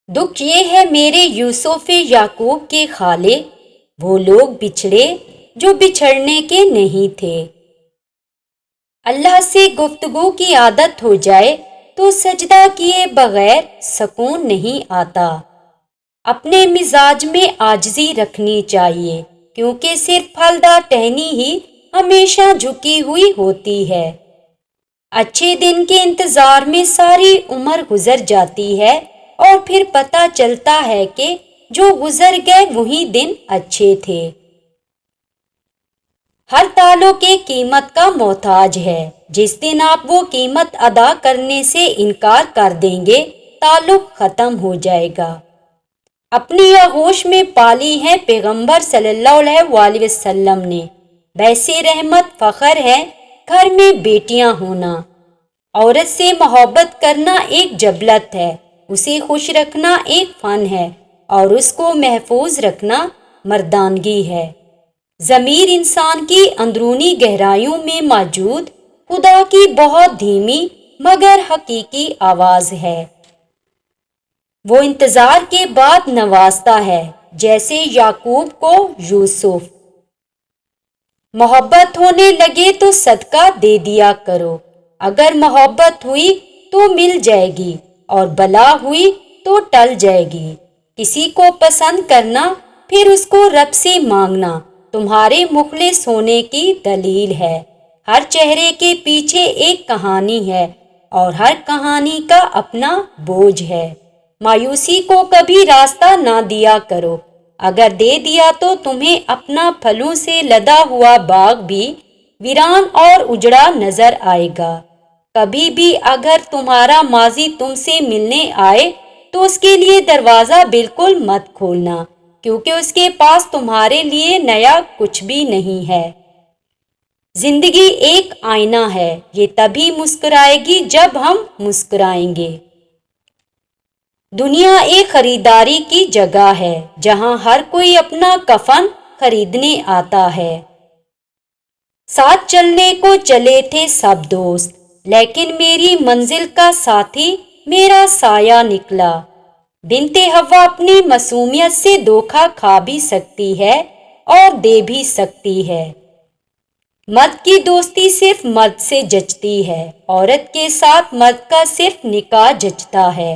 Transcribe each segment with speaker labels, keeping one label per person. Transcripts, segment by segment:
Speaker 1: دکھ یہ ہے میرے یوسف یعقوب کے خالے، وہ لوگ بچھڑے جو بچھڑنے کے نہیں تھے۔ اللہ سے گفتگو کی عادت ہو جائے تو سجدہ کیے بغیر سکون نہیں آتا۔ اپنے مزاج میں عاجزی رکھنی چاہیے، کیونکہ صرف پھلدار ٹہنی ہی ہمیشہ جھکی ہوئی ہوتی ہے۔ اچھے دن کے انتظار میں ساری عمر گزر جاتی ہے اور پھر پتہ چلتا ہے کہ جو گزر گئے وہی دن اچھے تھے۔ ہر تعلق کی قیمت کا محتاج ہے۔ جس دن آپ وہ قیمت ادا کرنے سے انکار کر دیں گے، تعلق ختم ہو جائے گا۔ اپنی آغوش میں پالی ہے پیغمبر صلی اللہ علیہ وسلم نے۔ ویسے رحمت فخر ہے گھر میں بیٹیاں ہونا۔ عورت سے محبت کرنا ایک جبلت ہے، اسے خوش رکھنا ایک فن ہے اور اس کو محفوظ رکھنا مردانگی ہے۔ ضمیر انسان کی اندرونی گہرائیوں میں موجود خدا کی بہت دھیمی مگر حقیقی آواز ہے۔ وہ انتظار کے بعد نوازتا ہے، جیسے یعقوب کو یوسف۔ محبت ہونے لگے تو صدقہ دے دیا کرو۔ اگر محبت ہوئی تو مل جائے گی اور بلا ہوئی تو ٹل جائے گی۔ کسی کو پسند کرنا پھر اس کو رب سے مانگنا تمہارے مخلص ہونے کی دلیل ہے۔ ہر چہرے کے پیچھے ایک کہانی ہے اور ہر کہانی کا اپنا بوجھ ہے۔ مایوسی کو کبھی راستہ نہ دیا کرو، اگر دے دیا تو تمہیں اپنا پھلوں سے لدا ہوا باغ بھی ویران اور اجڑا نظر آئے گا۔ کبھی بھی اگر تمہارا ماضی تم سے ملنے آئے تو اس کے لیے دروازہ بالکل مت کھولنا، کیونکہ اس کے پاس تمہارے لیے نیا کچھ بھی نہیں ہے۔ زندگی ایک آئینہ ہے، یہ تبھی مسکرائے گی جب ہم مسکرائیں گے۔ دنیا ایک خریداری کی جگہ ہے جہاں ہر کوئی اپنا کفن خریدنے آتا ہے۔ ساتھ چلنے کو چلے تھے سب دوست، لیکن میری منزل کا ساتھی میرا سایہ نکلا۔ بنت حوا اپنی معصومیت سے دھوکہ کھا بھی سکتی ہے اور دے بھی سکتی ہے۔ مرد کی دوستی صرف مرد سے جچتی ہے، عورت کے ساتھ مرد کا صرف نکاح جچتا ہے۔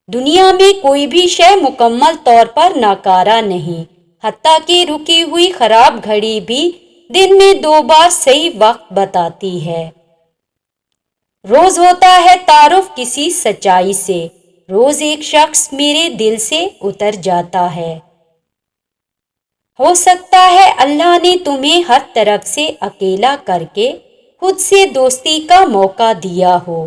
Speaker 1: دنیا میں کوئی بھی شے مکمل طور پر ناکارہ نہیں، حتیٰ کہ رکی ہوئی خراب گھڑی بھی دن میں 2 بار صحیح وقت بتاتی ہے۔ روز ہوتا ہے تعارف کسی سچائی سے، روز ایک شخص میرے دل سے اتر جاتا ہے۔ ہو سکتا ہے اللہ نے تمہیں ہر طرف سے اکیلا کر کے خود سے دوستی کا موقع دیا ہو۔